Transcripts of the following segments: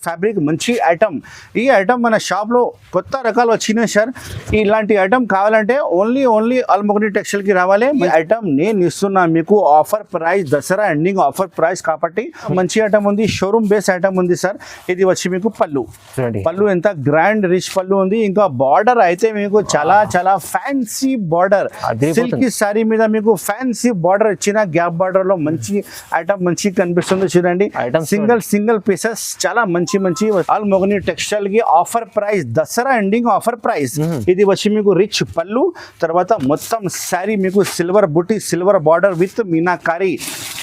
Fabric మంచి item. ఈ item మన షాప్లో కొత్త రకాలు వచ్చినాయి సార్. ఇలాంటి ఐటమ్ కావాలంటే ఓన్లీ అల్మోగ్ని టెక్స్టైల్కి రావాలి. ఈ ఐటమ్ నేను ఇస్తున్నా మీకు offer price, Dasara ending offer price కాబట్టి మంచి ఐటమ్ ఉంది, షోరూమ్ బేస్ ఐటమ్ ఉంది సార్. ఇది వచ్చి మీకు పళ్ళు ఎంత గ్రాండ్ రిచ్ పళ్ళు ఉంది. ఇంకా బార్డర్ అయితే మీకు చాలా ఫ్యాన్సీ బార్డర్, సిల్క్ సారీ మీద మీకు ఫ్యాన్సీ బార్డర్ ఇచ్చిన గ్యాప్ బార్డర్ లో మంచి ఐటమ్ మంచి కనిపిస్తుంది చూడండి. సింగిల్ పీసెస్ చాలా మంచి అల్మోగ్ని టెక్స్టైల్ కి offer price, Dasara ending offer price. ఇది వచ్చి మీకు రిచ్ పళ్ళు, తర్వాత మొత్తం శారీ మీకు సిల్వర్ బుట్టి, సిల్వర్ బార్డర్ విత్ మీనాకారి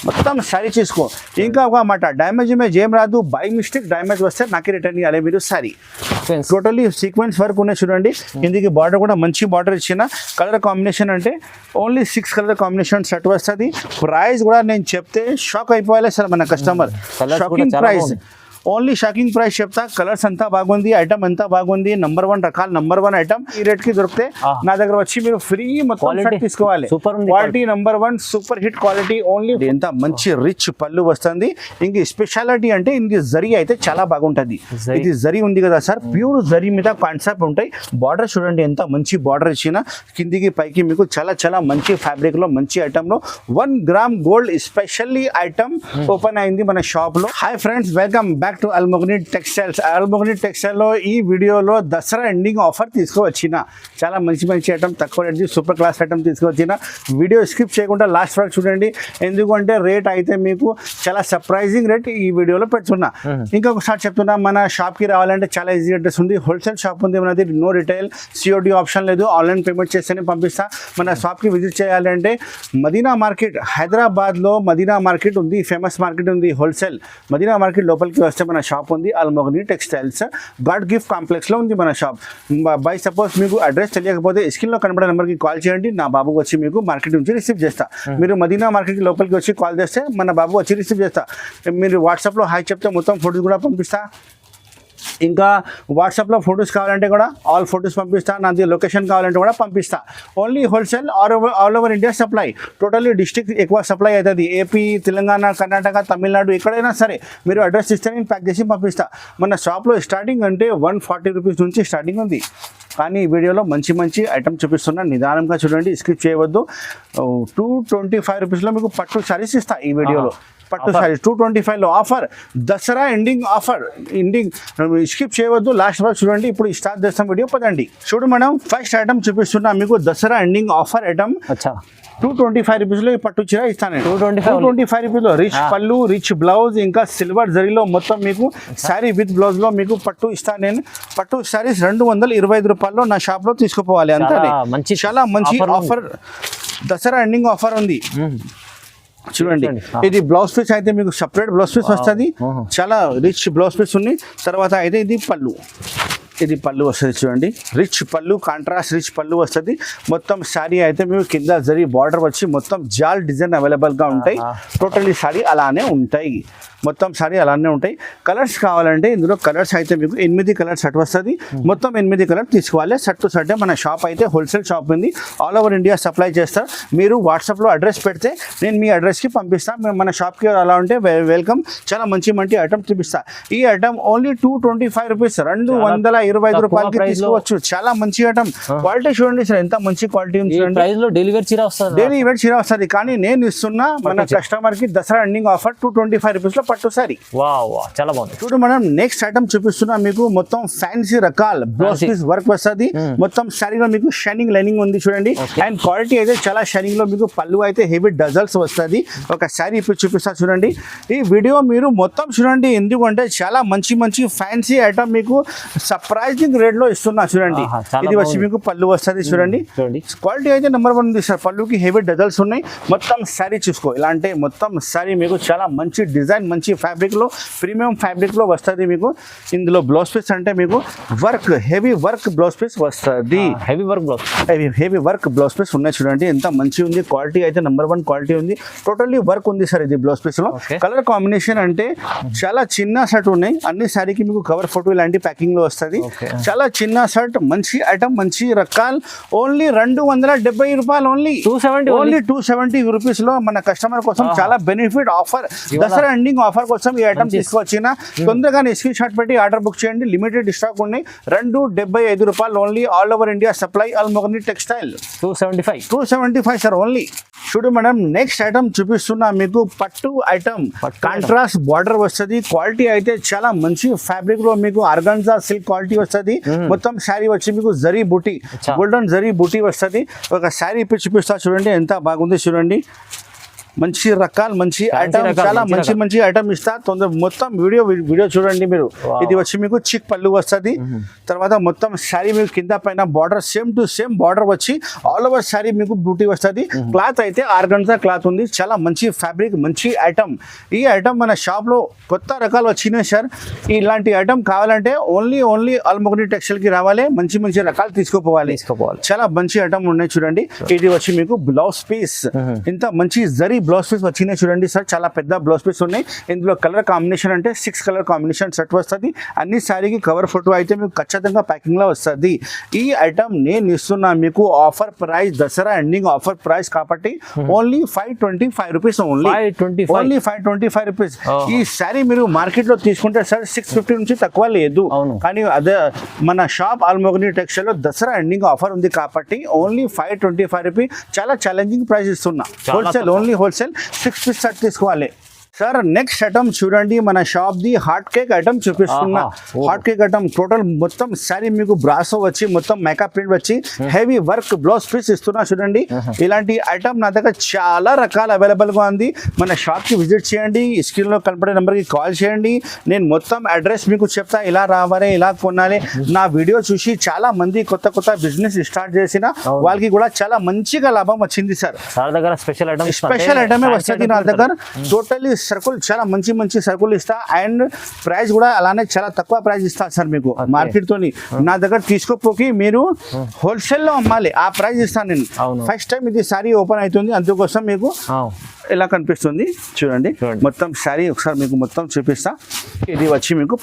మొత్తం శారీ చేసుకో. ఇంకా ఒక మాట, డ్యామేజ్ ఏం రాదు. బై మిస్టేక్ డ్యామేజ్ వస్తే నాకు రిటర్న్ ఇవ్వాలి మీరు శారీ. టోటల్లీ సీక్వెన్స్ వర్క్ ఉన్నాయి చూడండి. ఇందుకు బార్డర్ కూడా మంచి బార్డర్ ఇచ్చిన. కలర్ కాంబినేషన్ అంటే ఓన్లీ 6 కలర్ కాంబినేషన్ సెట్ వస్తుంది. ప్రైస్ కూడా నేను చెప్తే షాక్ అయిపోవాలి సార్ మన customer. Shocking price, only shocking price చెప్తా. కలర్స్ అంతా బాగుంది, ఐటమ్ అంతా బాగుంది, నంబర్ 1 రకాలు, నంబర్ 1 ఐటమ్. ఈ రేట్ కి దొరికితే నా దగ్గర వచ్చి మీరు ఫ్రీ మొత్తం సెట్ తీసుకోవాలి. Quality number 1 super hit quality. Only ఎంత మంచి రిచ్ పళ్ళు వస్తుంది. ఇంక స్పెషాలిటీ అంటే ఇంక జరీ అయితే చాలా బాగుంటది. ఇది జరీ ఉంది కదా సార్, ప్యూర్ జరీ మీద కాన్సెప్ట్ ఉంటాయి. బార్డర్ చూడండి ఎంత మంచి బార్డర్ ఇచ్చిన, కిందికి పైకి మీకు చాలా మంచి ఫ్యాబ్రిక్ లో మంచి ఐటమ్ లో 1 gram gold specially item open అయింది మన షాప్ లో. Hi friends, welcome back to అల్మోగ్ని textiles. అల్మోగ్ని textile లో ఈ వీడియోలో దసరా ఎండింగ్ ఆఫర్ తీసుకువచ్చిన చాలా మంచి ఐటమ్, తక్కువ రేట్ సూపర్ క్లాస్ ఐటమ్ తీసుకువచ్చిన. వీడియో స్కిప్ చేయకుండా లాస్ట్ వరకు చూడండి, ఎందుకంటే రేట్ అయితే మీకు చాలా సర్ప్రైజింగ్ రేట్ ఈ వీడియోలో పెడుతున్నా. ఇంకొకసారి చెప్తున్నా, మన షాప్ కి రావాలంటే చాలా ఈజీ అడ్రస్ ఉంది. హోల్సేల్ షాప్ ఉంది మనది, నో రిటైల్, COD ఆప్షన్ లేదు. ఆన్లైన్ పేమెంట్ చేస్తేనే పంపిస్తా. మన షాప్ కి విజిట్ చేయాలంటే మదీనా మార్కెట్, హైదరాబాద్ లో మదీనా మార్కెట్ ఉంది, ఫేమస్ మార్కెట్ ఉంది హోల్సేల్. మదీనా మార్కెట్ లోపలికి వస్తే మన షాప్ ఉంది అల్మోగ్ని టెక్స్టైల్స్, గాడ్ గిఫ్ట్ కాంప్లెక్స్ లో ఉంది మన షాప్. బై సపోజ్ మీకు అడ్రస్ తెలియకపోతే స్క్రీన్ లో కనబడే నెంబర్ కి కాల్ చేయండి, నా బాబు వచ్చి మీకు మార్కెట్ నుంచి రిసీవ్ చేస్తా. మీరు మదీనా మార్కెట్ లోపలికి వచ్చి కాల్ చేస్తే మన బాబు వచ్చి రిసీవ్ చేస్తా. మీరు వాట్సాప్ లో హాయ్ చెప్తే మొత్తం ఫోటోస్ కూడా పంపిస్తా. ఇంకా వాట్సాప్లో ఫొటోస్ కావాలంటే కూడా ఆల్ ఫొటోస్ పంపిస్తా. నాది లొకేషన్ కావాలంటే కూడా పంపిస్తా. Only wholesale all over India supply. Totally district ఎక్కువ సప్లై అవుతుంది. ఏపీ, తెలంగాణ, కర్ణాటక, తమిళనాడు ఎక్కడైనా సరే మీరు అడ్రస్ ఇస్తే నేను ప్యాక్ చేసి పంపిస్తా. మన షాప్లో స్టార్టింగ్ అంటే 140 రూపీస్ నుంచి స్టార్టింగ్ ఉంది. కానీ ఈ వీడియోలో మంచి ఐటమ్ చూపిస్తున్నా, నిదానంగా చూడండి, స్కిప్ చేయవద్దు. 225 రూపీస్లో మీకు పట్టు శారీస్ ఇస్తా ఈ వీడియోలో. పట్టు సారీస్ 225లో offer, Dasara ending offer. Skip చేయవద్దు, లాస్ట్ వరకు చూడండి. ఇప్పుడు స్టార్ట్ చేస్తాం వీడియో, పదండి. చూడు మేడం, ఫస్ట్ ఐటమ్ చూపిస్తున్నా మీకు, దసరా ఎండింగ్ ఆఫర్ ఐటమ్. 225 రూపీస్లో ఈ పట్టు చీర ఇస్తాను. 225 రూపీస్లో రిచ్ పళ్ళు, రిచ్ బ్లౌజ్, ఇంకా సిల్వర్ జరీలో మొత్తం మీకు శారీ విత్ బ్లౌజ్ లో మీకు పట్టు ఇస్తాను నేను. పట్టు శారీస్ 225 రూపాయల్లో నా షాప్ లో తీసుకుపోవాలి. అంతే, చాలా మంచి ఆఫర్, దసరా ఎండింగ్ ఆఫర్ ఉంది. చూడండి, ఇది బ్లౌజ్ పీస్ అయితే మీకు సపరేట్ బ్లౌజ్ పీస్ వస్తుంది. చాలా రిచ్ బ్లౌజ్ పీస్ ఉంది. తర్వాత అయితే ఇది పళ్ళు, ఇది పళ్ళు వస్తుంది చూడండి, రిచ్ పళ్ళు, కాంట్రాస్ట్ రిచ్ పళ్ళు వస్తుంది. మొత్తం శారీ అయితే మీకు కింద జరీ బార్డర్ వచ్చి మొత్తం జాల్ డిజైన్ అవైలబుల్గా ఉంటాయి. టోటల్లీ శారీ అలానే ఉంటాయి, మొత్తం శారీ అలానే ఉంటాయి. కలర్స్ కావాలంటే ఇందులో కలర్స్ అయితే మీకు 8 కలర్స్ సెట్ వస్తుంది. మొత్తం 8 కలర్ తీసుకోవాలి. Set to set. మన షాప్ అయితే హోల్సేల్ షాప్ ఉంది, ఆల్ ఓవర్ ఇండియా సప్లై చేస్తారు. మీరు వాట్సాప్లో అడ్రస్ పెడితే నేను మీ అడ్రస్కి పంపిస్తాను. మన షాప్కి అలా ఉంటే వెల్కమ్. చాలా మంచి ఐటమ్ చూపిస్తా. ఈ ఐటమ్ ఓన్లీ 225 రూపీస్, 225 రూపాయలకి తీసుకోవచ్చు. చాలా మంచి ఐటమ్. క్వాలిటీ చూడండి సార్, ఎంత మంచి క్వాలిటీ ఉంది. డైలీ వేర్ చీర వస్తుంది. కానీ నేను ఇస్తున్నా మన కస్టమర్ కి దసరా ఎండింగ్ ఆఫర్ 225 రూపీస్ లో పట్టు సారీ. చాలా బాగుంది. చూడు మనం నెక్స్ట్ ఐటమ్ చూపిస్తున్నా మీకు, మొత్తం ఫ్యాన్సీ రకాల బ్లౌజ్ పీస్ వర్క్ వస్తుంది. మొత్తం శారీలో మీకు షైనింగ్ లైనింగ్ ఉంది చూడండి. అండ్ క్వాలిటీ అయితే చాలా షైనింగ్ లో మీకు పళ్ళు అయితే హెవీ డజల్స్ వస్తుంది. ఒక శారీ ఇప్పుడు చూపిస్తా చూడండి. ఈ వీడియో మీరు మొత్తం చూడండి, ఎందుకంటే చాలా మంచి ఫ్యాన్సీ ఐటమ్ మీకు సర్ప్రైజింగ్ రేట్ లో ఇస్తున్నా చూడండి. ఇది వచ్చి మీకు పళ్ళు వస్తుంది చూడండి. క్వాలిటీ అయితే నెంబర్ 1 ఉంది సార్. పళ్ళుకి హెవీ డజల్స్ ఉన్నాయి. మొత్తం శారీ చూసుకో, ఇలా అంటే మొత్తం శారీ మీకు చాలా మంచి డిజైన్, మంచి ఫ్యాబ్రిక్ లో, ప్రీమియం ఫ్యాబ్రిక్ లో వస్తుంది మీకు. ఇందులో బ్లౌజ్ పీస్ అంటే మీకు work, heavy work blouse piece వస్తుంది. హెవీ వర్క్ బ్లౌజ్ పీస్ ఉన్నాయి చూడండి, ఎంత మంచి ఉంది. క్వాలిటీ అయితే నెంబర్ 1 క్వాలిటీ ఉంది. టోటల్లీ వర్క్ ఉంది సార్ ఇది బ్లౌజ్ పీస్ లో. కలర్ కాంబినేషన్ అంటే చాలా చిన్న సెట్ ఉన్నాయి. అన్ని శారీకి మీకు కవర్ ఫోటో ఇలాంటి ప్యాకింగ్ లో వస్తుంది. Okay. చాలా చిన్న షర్ట్, మంచి ఐటమ్, మంచి రకాలు. ఓన్లీ 270 రూపాయలు. ఓన్లీ 270 ఓన్లీ 270 రూపీస్ లో మన కస్టమర్ కోసం చాలా benefit offer. Dasara ending offer కోసం ఈ ఐటమ్ తీసుకొచ్చిన తొందరగా స్క్రీన్ షాట్ పెట్టి ఆర్డర్ బుక్ చేయండి. లిమిటెడ్ స్టాక్ ఉన్నాయి. 275 రూపాయలు only. All over India supply. Almogani textile 275 sir only. చూడు మేడం, నెక్స్ట్ ఐటమ్ చూపిస్తున్నా మీకు. పట్టు ఐటమ్, కాంట్రాస్ట్ బార్డర్ వస్తుంది. క్వాలిటీ అయితే చాలా మంచి ఫ్యాబ్రిక్ లో మీకు ఆర్గాన్జా సిల్క్ క్వాలిటీ వస్తుంది. మొత్తం శారీ వచ్చి మీకు జరీ బూటీ, గోల్డెన్ జరీ బూటీ వస్తుంది. ఒక శారీ ఇప్పి చూపిస్తా చూడండి, ఎంత బాగుంది చూడండి. మంచి రకాలు, మంచి ఐటమ్, చాలా మంచి ఐటమ్ ఇస్తా. తొందర మొత్తం వీడియో చూడండి మీరు. ఇది వచ్చి మీకు చిక్ పళ్ళు వస్తుంది. తర్వాత మొత్తం శారీ మీకు కింద పైన border same to same border వచ్చి ఆల్ ఓవర్ శారీ మీకు బూటీ వస్తుంది. క్లాత్ అయితే ఆర్గన్జా క్లాత్ ఉంది. చాలా మంచి ఫ్యాబ్రిక్, మంచి ఐటమ్. ఈ ఐటమ్ మన షాప్ లో కొత్త రకాలు వచ్చినాయి సార్. ఇలాంటి ఐటమ్ కావాలంటే ఓన్లీ అల్మోగని టెక్స్టైల్ కి రావాలి. మంచి రకాలు తీసుకోపోవాలి. చాలా మంచి ఐటమ్ ఉన్నాయి చూడండి. ఇది వచ్చి మీకు బ్లౌజ్ పీస్. ఇంత మంచి జరీ బ్లౌజ్ పీస్ వచ్చినాయి చూడండి సార్. చాలా పెద్ద బ్లౌజ్ పీస్ ఉన్నాయి. ఇందులో కలర్ కాంబినేషన్ అంటే 6 కలర్ కాంబినేషన్ సెట్ వస్తుంది. అన్ని శారీకి కవర్ ఫోటో అయితే మీకు ఖచ్చితంగా ప్యాకింగ్ లో వస్తుంది. ఈ ఐటమ్ నేను ఇస్తున్నా మీకు offer price, Dasara ending offer price కాబట్టి ఓన్లీ 525 రూపీస్. Only 525 rupees. ఈ శారీ మీరు మార్కెట్ లో తీసుకుంటే సార్ 650 నుంచి తక్కువ లేదు. కానీ అదే మన షాప్ అల్మోగని టెక్స్టైల్ లో దసరా ఎండింగ్ ఆఫర్ ఉంది కాబట్టి ఓన్లీ 525 రూపీస్. చాలా ఛాలెంజింగ్ ప్రైస్ ఇస్తున్నా. Wholesale, only wholesale 6 piece set తీసుకోవాలి సార్. నెక్స్ట్ ఐటమ్ చూడండి, మన shop the hot cake item చూపిస్తున్నా. హాట్ కేక్ ఐటమ్ టోటల్ మొత్తం శారీ మీకు బ్రాసో వచ్చి మొత్తం మేకప్ ప్రింట్ వచ్చి హెవీ వర్క్ బ్లౌజ్ పీస్ ఇస్తున్నా చూడండి. ఇలాంటి ఐటమ్ నా దగ్గర చాలా రకాల అవైలబుల్ గా ఉంది. మన షాప్ కి విజిట్ చేయండి. స్క్రీన్ లో కనపడే నెంబర్ కి కాల్ చేయండి. నేను మొత్తం అడ్రస్ మీకు చెప్తా. ఇలా రావాలి, ఇలా కొనాలి. నా వీడియో చూసి చాలా మంది కొత్త బిజినెస్ స్టార్ట్ చేసిన వాళ్ళకి కూడా చాలా మంచిగా లాభం వచ్చింది సార్. స్పెషల్ ఐటమే వస్తుంది నా దగ్గర. టోటల్లీ సర్కుల్, చాలా మంచి సర్కుల్ ఇస్తా. అండ్ ప్రైస్ కూడా అలానే చాలా తక్కువ ప్రైస్ ఇస్తా సార్ మీకు. మార్కెట్ తోని నా దగ్గర తీసుకోపోకి మీరు హోల్సేల్ లో అమ్మాలి. ఆ ప్రైస్ ఇస్తాను నేను. ఫస్ట్ టైం ఇది సారీ ఓపెన్ అవుతుంది, అందుకోసం మీకు ఇలా కనిపిస్తుంది చూడండి. మొత్తం శారీ ఒకసారి మీకు మొత్తం చూపిస్తా. ఇది వచ్చి మీకు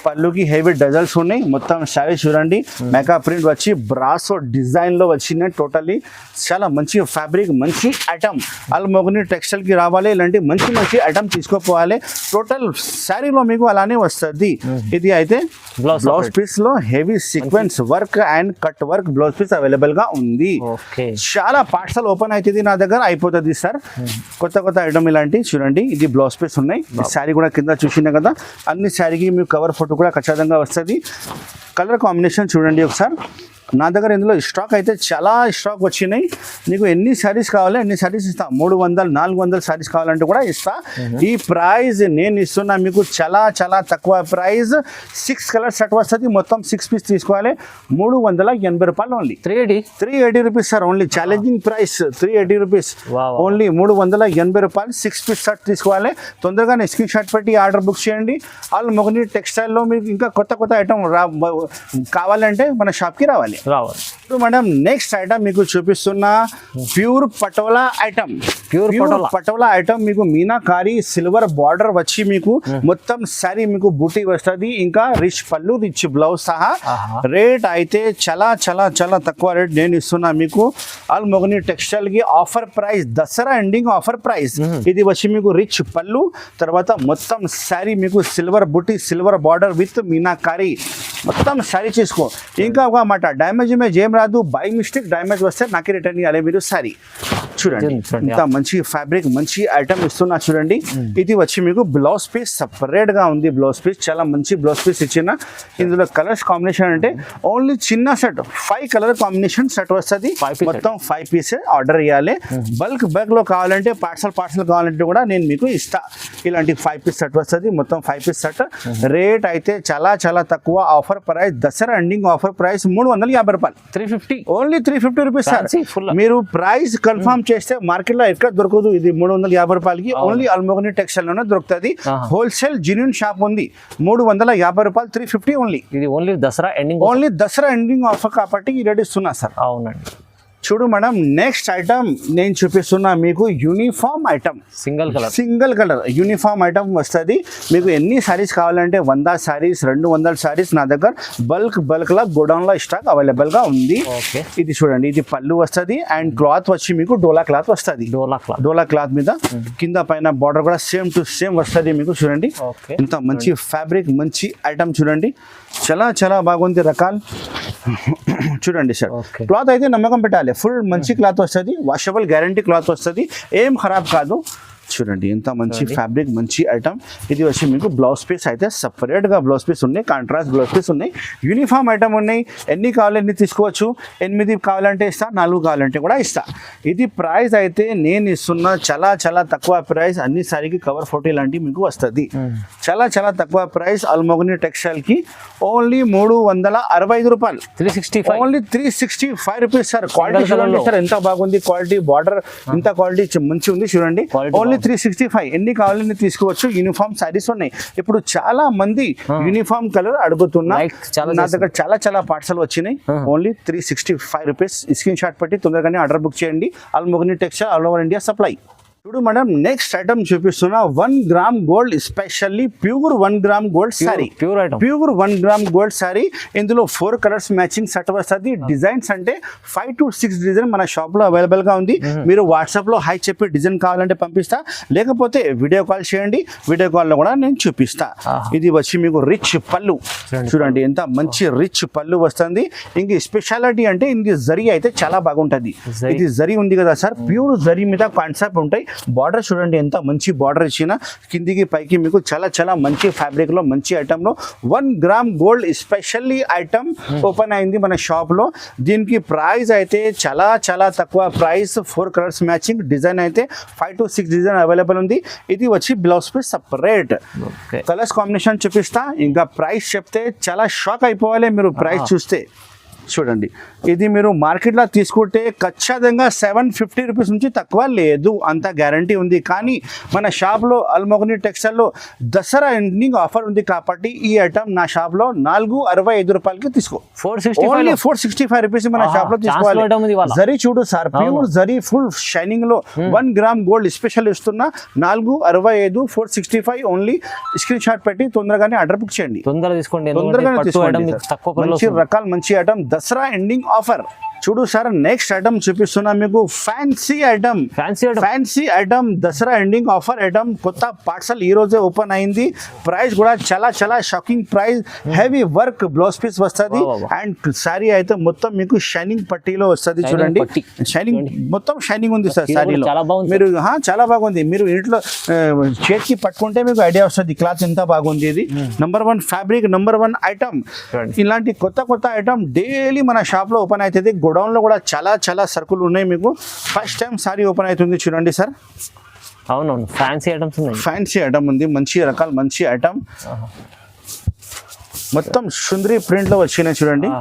పళ్ళుకి హెవీ డజల్స్ ఉన్నాయి. మొత్తం శారీ చూడండి. మేకప్ ప్రింట్ వచ్చి బ్రాసో డిజైన్ లో వచ్చినాయి. టోటల్లీ చాలా మంచి ఫ్యాబ్రిక్, మంచి ఐటమ్. అల్మోగని టెక్స్టైల్ కి రావాలి. ఇలాంటి మంచి ఐటమ్ తీసుకోపోవాలి. టోటల్ శారీలో మీకు అలానే వస్తుంది. ఇది అయితే బ్లౌజ్ పీస్ లో heavy sequence work and cut work blouse piece available గా ఉంది. చాలా పార్సల్ ఓపెన్ అవుతుంది నా దగ్గర, అయిపోతుంది సార్. కొత్త ఐటమ్ ఇలాంటి చూడండి. ఇది బ్లౌజ్ పీస్ ఉన్నాయి. శారీ కూడా కింద చూసినా కదా. అన్ని శారీకి మీకు కవర్ ఫోటో కూడా ఖచ్చితంగా వస్తుంది. కలర్ కాంబినేషన్ చూడండి ఒకసారి. నా దగ్గర ఇందులో స్టాక్ అయితే చాలా స్టాక్ వచ్చినాయి. మీకు ఎన్ని శారీస్ కావాలో అన్ని శారీస్ ఇస్తా. 300 400 శారీస్ కావాలంటే కూడా ఇస్తా. ఈ ప్రైస్ నేను ఇస్తున్నా మీకు చాలా తక్కువ ప్రైస్. 6 కలర్ సెట్ వస్తుంది. మొత్తం 6 పీస్ తీసుకోవాలి. 380 రూపాయలు only. 380 rupees sir only. Challenging price 380 rupees only. 380 రూపాయలు 6 పీస్ సెట్ తీసుకోవాలి. తొందరగా స్క్రీన్ షాట్ పెట్టి ఆర్డర్ బుక్ చేయండి. అల్మోగని టెక్స్టైల్లో మీకు ఇంకా కొత్త ఐటమ్ కావాలంటే మన షాప్కి రావాలి. ఇప్పుడు మేడం నెక్స్ట్ ఐటమ్ మీకు చూపిస్తున్నా. Pure patola item. Patola item మీకు మీనాకారి సిల్వర్ బార్డర్ వచ్చి మీకు మొత్తం శారీ మీకు బూటీ వస్తుంది. ఇంకా రిచ్ పళ్ళు, రిచ్ బ్లౌజ్ సహా. రేట్ అయితే చాలా తక్కువ రేట్ నేను ఇస్తున్నా మీకు. అల్మోగని టెక్స్టైల్ కి offer price, Dasara ending offer price. ఇది వచ్చి మీకు రిచ్ పళ్ళు, తర్వాత మొత్తం శారీ మీకు సిల్వర్ బూటీ, సిల్వర్ బార్డర్ విత్ మీనాకారి మొత్తం శారీ చేసుకో. ఇంకా ఒక మాట, డ్యామేజ్ ఏం రాదు. బై మిస్టేక్ డ్యామేజ్ వస్తే నాకే రిటర్న్ ఇవ్వాలి మీరు శారీ. చూడండి ఇంత మంచి ఫ్యాబ్రిక్, మంచి ఐటమ్ ఇస్తున్నా చూడండి. ఇది వచ్చి మీకు బ్లౌజ్ పీస్ సపరేట్ గా ఉంది. బ్లౌజ్ పీస్ చాలా మంచి బ్లౌజ్ పీస్ ఇచ్చిన. ఇందులో కలర్స్ కాంబినేషన్ అంటే ఓన్లీ చిన్న సెట్ 5 కలర్ కాంబినేషన్ సెట్ వస్తుంది. మొత్తం 5 పీస్ ఆర్డర్ ఇవ్వాలి. బల్క్ లో కావాలంటే పార్సల్ కావాలంటే కూడా నేను మీకు ఇస్తా. ఇలాంటి 5 పీస్ సెట్ వస్తుంది. మొత్తం 5 పీస్ సెట్. రేట్ అయితే చాలా తక్కువ. Offer price, Dasara ending offer price 350 రూపాయలు. 350 ఓన్లీ. 350 rupees sir. మీరు ప్రైస్ కన్ఫర్మ్ చేస్తే మార్కెట్ లో ఎక్కడ దొరకదు. ఇది 350 రూపాయలకి ఓన్లీ అల్మోగని టెక్స్టైల్ లోనే దొరుకుతుంది. హోల్సేల్ జెన్యూన్ షాప్ ఉంది. 350 రూపాయలు. 350 ఓన్లీ. ఇది ఓన్లీ దసరా ఎండింగ్ ఆఫర్ కాబట్టి ఈ రేట్ ఇస్తున్నా సార్. అవునండి. చూడు మేడం నెక్స్ట్ ఐటమ్ నేను చూపిస్తున్నా మీకు uniform item single colour single colour uniform item వస్తుంది మీకు ఎన్ని సారీస్ కావాలంటే 100 సారీస్ 200 సారీస్ నా దగ్గర బల్క్లో గోడౌన్లో స్టాక్ అవైలబుల్గా ఉంది. ఓకే ఇది చూడండి ఇది పళ్ళు వస్తుంది అండ్ క్లాత్ వచ్చి మీకు డోలా క్లాత్ వస్తుంది. డోలా క్లాత్ మీద కింద పైన బార్డర్ కూడా సేమ్ టు సేమ్ వస్తుంది మీకు. చూడండి ఓకే ఇంత మంచి ఫ్యాబ్రిక్ మంచి ఐటమ్ చూడండి చాలా చాలా బాగుంది రకాలు. చూడండి సార్ Okay. క్లాత్ అయితే నమ్మకం పెట్టాలి ఫుల్ మంచి క్లాత్ వస్తుంది వాషబుల్ గ్యారంటీ క్లాత్ వస్తుంది ఏం ఖరాబ్ కాదు. చూడండి ఎంత మంచి ఫ్యాబ్రిక్ మంచి ఐటమ్. ఇది వచ్చి మీకు బ్లౌజ్ పీస్ అయితే సపరేట్గా బ్లౌజ్ పీస్ ఉన్నాయి కాంట్రాస్ట్ బ్లౌజ్ పీస్ ఉన్నాయి యూనిఫామ్ ఐటమ్ ఉన్నాయి. ఎన్ని కావాలి ఎన్ని తీసుకోవచ్చు 8 కావాలంటే ఇస్తా 4 కావాలంటే కూడా ఇస్తా. ఇది ప్రైస్ అయితే నేను ఇస్తున్నా చాలా చాలా తక్కువ ప్రైస్ అన్ని సారీకి కవర్ 40 లాంటి మీకు వస్తుంది. చాలా చాలా తక్కువ ప్రైస్ అల్మోగని టెక్స్టైల్కి ఓన్లీ 365 రూపాయలు 365 ఓన్లీ 365 రూపీస్ సార్. క్వాలిటీ చూడండి సార్ ఎంత బాగుంది క్వాలిటీ బార్డర్ ఇంత క్వాలిటీ మంచి ఉంది చూడండి. ఓన్లీ 365 ఎన్ని కావాలని తీసుకోవచ్చు. యూనిఫామ్ సారీస్ ఉన్నాయి ఇప్పుడు చాలా మంది యూనిఫామ్ కలర్ అడుగుతున్నా నా దగ్గర చాలా చాలా పార్సల్ వచ్చినాయి. ఓన్లీ 365 రూపీస్ స్క్రీన్ షాట్ పెట్టి తొందరగానే ఆర్డర్ బుక్ చేయండి. Almogani textile all over India supply. చూడు మేడం నెక్స్ట్ ఐటమ్ చూపిస్తున్నా 1 gram gold specially pure 1 gram gold sari pure item pure 1 gram gold sari. ఇందులో 4 కలర్స్ మ్యాచింగ్ సెట్ వస్తుంది. డిజైన్స్ అంటే 5 to 6 డిజైన్ మన shop లో అవైలబుల్ గా ఉంది. మీరు వాట్సాప్ లో హై చెప్పి డిజైన్ కావాలంటే పంపిస్తా లేకపోతే వీడియో కాల్ చేయండి వీడియో కాల్ లో కూడా నేను చూపిస్తా. ఇది వచ్చి మీకు రిచ్ పళ్ళు చూడండి ఎంత మంచి రిచ్ పళ్ళు వస్తుంది. ఇంక స్పెషాలిటీ అంటే ఇంక జరీ అయితే చాలా బాగుంటది. ఇది జరీ ఉంది కదా సార్ ప్యూర్ జరీ మీద కాన్సెప్ట్ ఉంటాయి. బార్డర్ చూడండి ఎంత మంచి బార్డర్ ఇచ్చిన కిందికి పైకి మీకు చాలా చాలా మంచి ఫ్యాబ్రిక్ లో మంచి ఐటమ్ లో 1 gram gold specially item open అయింది మన షాప్ లో. దీనికి ప్రైస్ అయితే చాలా చాలా తక్కువ ప్రైస్. 4 కలర్స్ మ్యాచింగ్ డిజైన్ అయితే 5 to 6 డిజైన్ అవైలబుల్ ఉంది. ఇది వచ్చి blouse piece separate colours combination చూపిస్తా. ఇంకా ప్రైస్ చెప్తే చాలా షాక్ అయిపోవాలి మీరు ప్రైస్ చూస్తే. చూడండి ఇది మీరు మార్కెట్లో తీసుకుంటే ఖచ్చితంగా 750 రూపీస్ నుంచి తక్కువ లేదు అంత గ్యారంటీ ఉంది. కానీ మన షాప్లో అల్మోగని టెక్స్టైల్లో దసరా ఎండింగ్ ఆఫర్ ఉంది కాబట్టి ఈ ఐటమ్ నా షాప్లో 465 రూపాయలకి తీసుకో. 465 రూపీస్ మన షాప్లో తీసుకోవాలి. జరీ చూడు sir pure zari full shining లో 1 గ్రామ్ గోల్డ్ స్పెషల్ ఇస్తున్నా 465 465 ఓన్లీ. స్క్రీన్ షాట్ పెట్టి తొందరగానే ఆర్డర్ బుక్ చేయండి తొందరగానే తీసుకోండి. మంచి రకాలు మంచి ఐటమ్ దసరా ఎండింగ్ ఆఫర్. చూడు సార్ నెక్స్ట్ ఐటమ్ చూపిస్తున్నా మీకు fancy item Dasara ending offer item కొత్త పార్సల్ ఈ రోజే ఓపెన్ అయింది. ప్రైస్ కూడా చాలా చాలా shocking price. Heavy work blouse piece వస్తుంది అండ్ సారీ అయితే మొత్తం మీకు షైనింగ్ పట్టీలో వస్తుంది. చూడండి షైనింగ్ మొత్తం షైనింగ్ ఉంది సార్ సారీలో. మీరు చాలా బాగుంది మీరు ఇంట్లో చేతికి పట్టుకుంటే మీకు ఐడియా వస్తుంది క్లాత్ ఎంత బాగుంది. ఇది నంబర్ 1 ఫ్యాబ్రిక్ నంబర్ 1 ఐటమ్. ఇలాంటి కొత్త ఐటమ్ డైలీ మన షాప్ లో ఓపెన్ అవుతుంది. గోడౌన్ లో కూడా చాలా చాలా సరుకులు ఉన్నాయి మీకు. ఫస్ట్ టైం సారీ ఓపెన్ అవుతుంది చూడండి సార్. అవునవును ఫ్యాన్సీ ఐటమ్స్ ఉన్నాయి. ఫ్యాన్సీ ఐటమ్ ఉంది మంచి రకాలు మంచి ఐటమ్ మొత్తం సుందరి ప్రింట్ లో వచ్చినాయి చూడండి.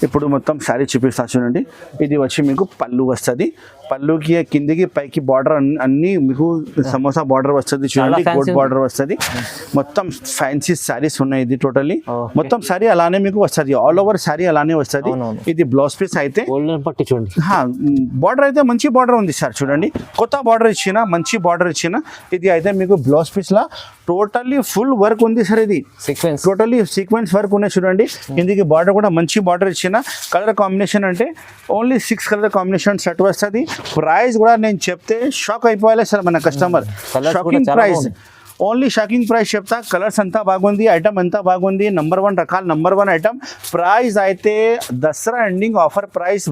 ఇప్పుడు మొత్తం శారీ చూపిస్తా చూడండి. ఇది వచ్చి మీకు పళ్ళు వస్తుంది. పళ్ళుకి కిందికి పైకి బార్డర్ అన్ని మీకు సమోసా బార్డర్ వస్తుంది చూడండి. కోట్ బార్డర్ వస్తుంది. మొత్తం ఫ్యాన్సీ శారీస్ ఉన్నాయి. ఇది టోటల్లీ మొత్తం శారీ అలానే మీకు వస్తుంది. ఆల్ ఓవర్ శారీ అలానే వస్తుంది. ఇది బ్లౌజ్ పీస్ అయితే బార్డర్ అయితే మంచి బార్డర్ ఉంది సార్. చూడండి కొత్త బార్డర్ ఇచ్చిన మంచి బార్డర్ ఇచ్చిన. ఇది అయితే మీకు బ్లౌజ్ పీస్ లా టోటల్లీ ఫుల్ వర్క్ ఉంది సార్. ఇది టోటల్లీ సీక్వెన్స్ వర్క్ ఉన్నాయి చూడండి. కిందికి బార్డర్ కూడా మంచి బార్డర్ ఇచ్చిన. కలర్ కాంబినేషన్ అంటే ఓన్లీ 6 కలర్ కాంబినేషన్ సెట్ వస్తుంది. ప్రైస్ కూడా నేను చెప్తే షాక్ అయిపోవాలి సార్ మన customer. Shocking price only shocking price చెప్తా. కలర్స్ అంతా బాగుంది ఐటమ్ అంతా బాగుంది. నంబర్ 1 రకాలు నంబర్ 1 ఐటమ్. ప్రైస్ అయితే Dasara ending offer price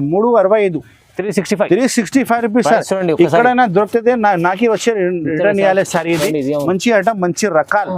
365 365 rupees sir. ఎక్కడైనా దొరికితే నాకే వచ్చి రిటర్న్ ఇవ్వాలి సార్. ఇది మంచి ఐటమ్ మంచి రకాలు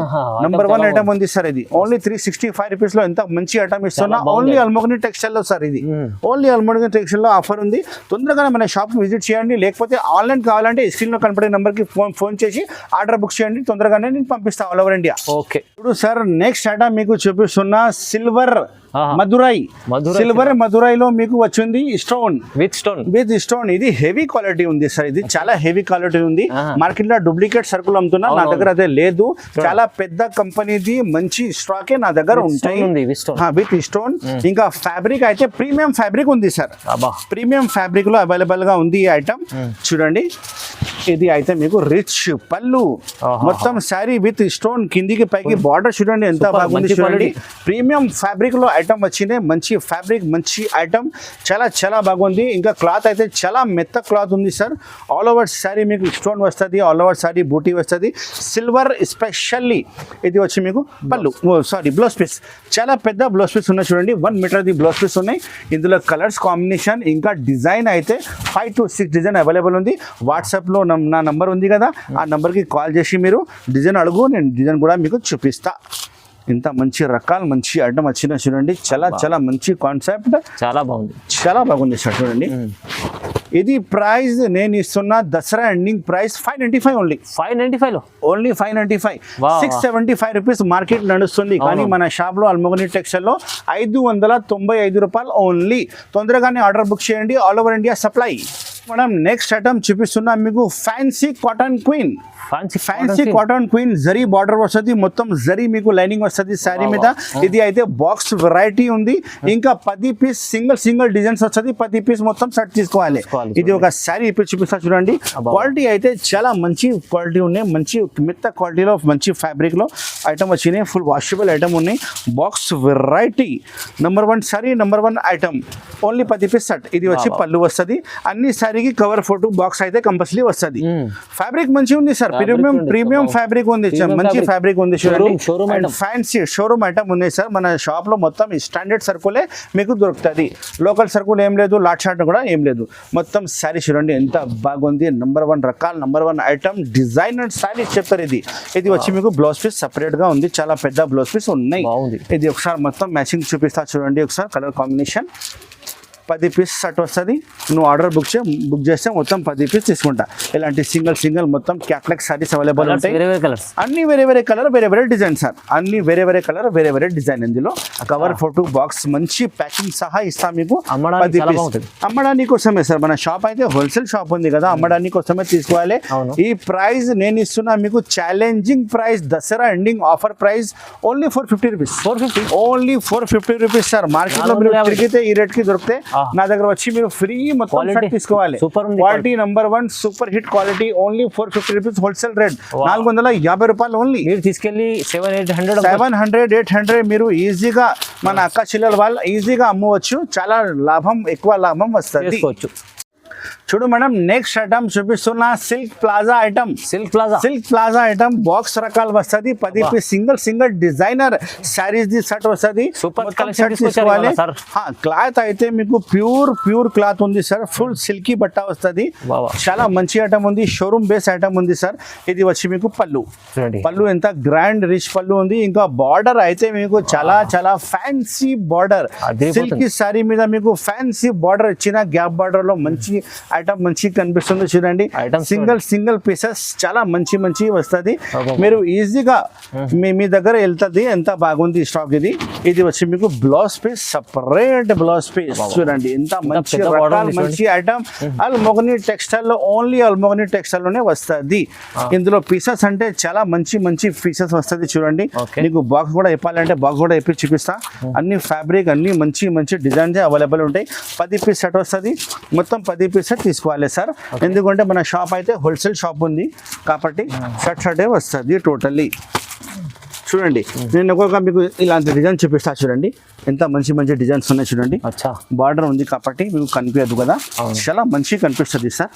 నంబర్ 1 ఐటమ్ ఉంది సార్. ఇది ఓన్లీ 365 రూపీస్ లో ఎంత మంచి ఐటమ్ ఇస్తున్నా. ఓన్లీ అల్మోగని టెక్స్టైల్ లో సార్. ఇది ఓన్లీ అల్మోగని టెక్స్టైల్ లో ఆఫర్ ఉంది. తొందరగా మన షాప్ విజిట్ చేయండి. లేకపోతే ఆన్లైన్ కావాలంటే స్క్రీన్ లో కనపడే నెంబర్ కి ఫోన్ చేసి ఆర్డర్ బుక్ చేయండి. తొందరగానే నేను పంపిస్తాను ఆల్ ఓవర్ ఇండియా. ఓకే ఇప్పుడు సార్ నెక్స్ట్ ఐటమ్ మీకు చూపిస్తున్నా సిల్వర్ ఆహా. మదురై మదురై సిల్వర్ మదురైలో మీకు వచ్చింది stone with stone. With stone. ఇది హెవీ క్వాలిటీ ఉంది సార్, ఇది చాలా హెవీ క్వాలిటీ ఉంది. ఆహా. మార్కెట్ లో డూప్లికేట్ సరుకులు అమ్ముతున్నా, నా దగ్గర అదే లేదు. చాలా పెద్ద కంపెనీది మంచి స్టాకే నా దగ్గర ఉంటాయి ఉంది విత్ స్టోన్. With stone. ఇంకా ఫ్యాబ్రిక్ అయితే ప్రీమియం ఫ్యాబ్రిక్ ఉంది సార్, అబ్బా ప్రీమియం ఫ్యాబ్రిక్ లో అవైలబుల్ గా ఉంది ఈ ఐటమ్. చూడండి ఇది అయితే మీకు రిచ్ పళ్ళు, ఆహా. మొత్తం శారీ విత్ స్టోన్ కిందికి పైకి బార్డర్ చూడండి ఎంత Super, బాగుంది. మంచి చూడండి quality. ప్రీమియం ఫ్యాబ్రిక్ లో ఐటమ్ వచ్చింది, మంచి ఫ్యాబ్రిక్ మంచి ఐటమ్, చాలా చాలా బాగుంది. ఇంకా క్లాత్ అయితే చాలా మెత్త క్లాత్ ఉంది సార్. ఆల్ ఓవర్ శారీ మీకు స్టోన్ వస్తుంది, ఆల్ ఓవర్ శారీ బూటీ వస్తుంది, సిల్వర్ స్పెషల్లీ. ఇది వచ్చి మీకు పళ్ళు, సారీ బ్లౌజ్ పీస్, చాలా పెద్ద బ్లౌజ్ పీస్ ఉన్నాయి చూడండి, 1 మీటర్ ది బ్లౌజ్ పీస్ ఉన్నాయి. ఇందులో కలర్స్ కాంబినేషన్ ఇంకా డిజైన్ అయితే 5 to 6 డిజైన్ అవైలబుల్ ఉంది. వాట్సాప్లో నా నంబర్ ఉంది కదా, ఆ నంబర్కి కాల్ చేసి మీరు డిజైన్ అడుగు, నేను డిజైన్ కూడా మీకు చూపిస్తా. ఇంత మంచి రకాలు మంచి ఐటమ్ వచ్చిన చూడండి, చాలా చాలా మంచి కాన్సెప్ట్, చాలా బాగుంది. చాలా బాగుంది సార్. చూడండి ఇది ప్రైస్ నేను ఇస్తున్న దసరా ఎండింగ్ ప్రైస్ 595 ఓన్లీ. 595 లో ఓన్లీ 595. Wow. 675 రూపీస్ మార్కెట్ నడుస్తుంది, కానీ మన షాప్లో అల్మోగని టెక్స్టైల్లో 595 రూపాయలు ఓన్లీ. తొందరగానే ఆర్డర్ బుక్ చేయండి, ఆల్ ఓవర్ ఇండియా సప్లై. మనం నెక్స్ట్ ఐటమ్ చూపిస్తున్నా మీకు fancy cotton queen. Fancy cotton queen zari border వస్తుంది, మొత్తం జరీ మీకు లైనింగ్ వస్తుంది శారీ మీద. ఇది అయితే బాక్స్ వెరైటీ ఉంది, ఇంకా 10 పీస్ సింగిల్ డిజైన్స్ వస్తుంది, 10 పీస్ మొత్తం సెట్ తీసుకోవాలి. ఇది ఒక శారీ ఇప్పుడు చూపిస్తా చూడండి. క్వాలిటీ అయితే చాలా మంచి క్వాలిటీ ఉన్నాయి, మంచి మెత్త క్వాలిటీలో మంచి ఫ్యాబ్రిక్ లో ఐటమ్ వచ్చినాయి, ఫుల్ వాషబుల్ ఐటమ్ ఉన్నాయి. Box variety number 1 sari, number 1 item, only 10 piece set. ఇది వచ్చి పళ్ళు వస్తుంది, అన్ని శారీకి కవర్ ఫోటో బాక్స్ అయితే కంపల్సరీ వస్తుంది. ఫ్యాబ్రిక్ మంచి ఉంది సార్, ప్రీమియం ఫ్యాబ్రిక్ ఉంది, మంచి ఫ్యాబ్రిక్ ఉంది చూడండి. ఫ్యాన్సీ షోరూమ్ ఐటమ్ ఉంది సార్. మన షాప్ లో మొత్తం స్టాండర్డ్ సర్కులే మీకు దొరుకుతుంది, లోకల్ సర్కుల్ ఏం లేదు, లాట్ షార్ట్ కూడా ఏం లేదు. మొత్తం శారీ చూడండి ఎంత బాగుంది, నెంబర్ 1 రకాలు, నెంబర్ 1 ఐటమ్, డిజైనర్ శారీ చెప్తారు. ఇది వచ్చి మీకు బ్లౌజ్ పీస్ సపరేట్ గా ఉంది, చాలా పెద్ద బ్లౌజ్ పీస్ ఉన్నాయి. ఇది ఒకసారి మొత్తం మ్యాచింగ్ చూపిస్తా చూడండి, ఒకసారి కలర్ కాంబినేషన్. 10 పీస్ సెట్ వస్తుంది, నువ్వు ఆర్డర్ బుక్ చేస్తే మొత్తం 10 పీస్ తీసుకుంటా. ఇలాంటి సింగిల్ మొత్తం క్యాట్లాగ్ సారీస్ అవైలబుల్ ఉంటాయి, అన్ని వేరే కలర్ వేరే డిజైన్ సార్, అన్ని వేరే కలర్ వేరే డిజైన్. ఇందులో కవర్ ఫోటో బాక్స్ మంచి ప్యాకింగ్ సహా ఇస్తా మీకు. 10 పీస్ అమ్మడానికి కోసమే సార్, మన షాప్ అయితే హోల్సేల్ షాప్ ఉంది కదా, అమ్మడానికి కోసమే తీసుకోవాలి. ఈ ప్రైస్ నేను ఇస్తున్నా మీకు challenging price, Dasara ending offer price only 450 rupees. Only 450 rupees sir. Market లో మీరు తిరిగితే ఈ రేట్ కి దొరికితే నా దగ్గర వచ్చి మీరు ఫ్రీ మొత్తం సెట్ తీసుకోవాలి. Quality number 1 super hit quality, only 450 rupees wholesale rate, 450 రూపాయలు ఓన్లీ. మీరు తీసుకెళ్ళి 700-800 మీరు ఈజీగా మన అక్క చెల్లెల వాళ్ళు ఈజీగా అమ్మవచ్చు, చాలా లాభం, ఎక్కువ లాభం వస్తుంది. చూడు మేడం, నెక్స్ట్ ఐటమ్ చూపిస్తున్నా silk plaza item. Silk plaza item box రకాలు వస్తుంది, 10 piece single designer saris the set వస్తుంది. క్లాత్ అయితే మీకు ప్యూర్ క్లాత్ ఉంది సార్, ఫుల్ సిల్కీ బట్ట వస్తుంది, చాలా మంచి ఐటమ్ ఉంది, షోరూమ్ బేస్ ఐటమ్ ఉంది సార్. ఇది వచ్చి మీకు పళ్ళు ఎంత గ్రాండ్ రిచ్ పళ్ళు ఉంది, ఇంకా బార్డర్ అయితే మీకు చాలా ఫ్యాన్సీ బార్డర్, సిల్కీ శారీ మీద మీకు ఫ్యాన్సీ బార్డర్ ఇచ్చిన గ్యాప్ బార్డర్ లో మంచి ఐటమ్ మంచి కనిపిస్తుంది చూడండి. సింగిల్ పీసెస్ చాలా మంచి వస్తుంది, మీరు ఈజీగా మీ దగ్గర వెళ్తుంది, ఎంత బాగుంది స్టాక్. ఇది వచ్చి మీకు blouse piece, separate blouse piece చూడండి, ఎంత మంచి మంచి ఐటమ్. అల్మోగని టెక్స్టైల్ లో ఓన్లీ అల్మోగని టెక్స్టైల్ లోనే వస్తుంది. ఇందులో పీసెస్ అంటే చాలా మంచి పీసెస్ వస్తుంది చూడండి. నీకు బాక్స్ కూడా ఇప్పాలంటే బాక్స్ కూడా ఇప్పి చూపిస్తా. అన్ని ఫ్యాబ్రిక్ అన్ని మంచి డిజైన్స్ అవైలబుల్ ఉంటాయి. 10 పీస్ సెట్ వస్తుంది, మొత్తం 10 పీస్ సెట్ తీసుకోవాలి సార్, ఎందుకంటే మన షాప్ అయితే హోల్సేల్ షాప్ ఉంది కాబట్టి సెట్ వస్తుంది టోటల్లీ. చూడండి నేను ఒక్కొక్క మీకు ఇలాంటి డిజైన్ చూపిస్తా చూడండి, ఎంత మంచి డిజైన్స్ ఉన్నాయి చూడండి. బార్డర్ ఉంది కాబట్టి మీకు కనిపించదు కదా, చాలా మంచి కనిపిస్తుంది సార్.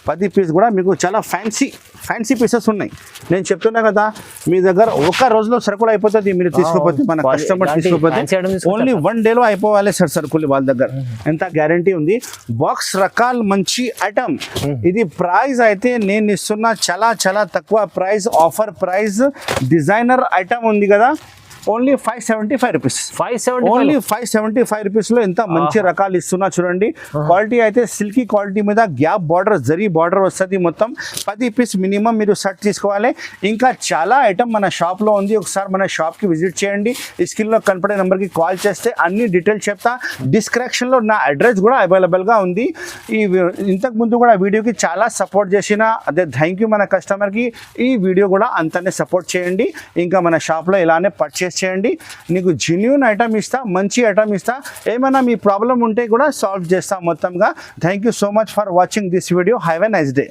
10 పీస్ కూడా మీకు చాలా ఫ్యాన్సీ పీసెస్ ఉన్నాయి. నేను చెప్తున్నా కదా, మీ దగ్గర ఒక రోజులో సరుకులు అయిపోతుంది, మీరు తీసుకోపోతే, మన కస్టమర్ తీసుకోపోతే ఓన్లీ 1 డేలో అయిపోవాలి సార్ సరుకులు వాళ్ళ దగ్గర, ఎంత గ్యారంటీ ఉంది. బాక్స్ రకాలు మంచి ఐటమ్. ఇది ప్రైస్ అయితే నేను ఇస్తున్నా చాలా తక్కువ price, offer price. Designer item ఉంది కదా, ఓన్లీ 575 రూపీస్. 575 ఓన్లీ 575 రూపీస్ లో ఎంత మంచి రకాలు ఇస్తున్నా చూడండి. క్వాలిటీ అయితే సిల్కీ క్వాలిటీ మీద గ్యాప్ బార్డర్ జరీ బార్డర్ వస్తుంది. మొత్తం 10 పీస్ మినిమం మీరు సెట్ తీసుకోవాలి. ఇంకా చాలా ఐటమ్ మన షాప్ లో ఉంది. ఒకసారి మన షాప్ కి విజిట్ చేయండి. ఈ స్క్రీన్ లో కనపడే నెంబర్ కి కాల్ చేస్తే అన్ని డీటెయిల్స్ చెప్తా. డిస్క్రిప్షన్ లో నా అడ్రస్ కూడా అవైలబుల్ గా ఉంది. ఈ ఇంతకు ముందు కూడా వీడియోకి చాలా సపోర్ట్ చేసిన అదే థ్యాంక్ యూ మన కస్టమర్ కి. ఈ వీడియో కూడా అంతనే సపోర్ట్ చేయండి. ఇంకా మన షాప్ లో ఇలానే పర్చేస్ చేయండి. నీకు జెన్యూన్ ఐటమ్ ఇస్తా, మంచి ఐటమ్ ఇస్తా. ఏమైనా మీ ప్రాబ్లం ఉంటే కూడా సాల్వ్ చేస్తా మొత్తంగా. Thank you so much for watching this video. Have a nice day.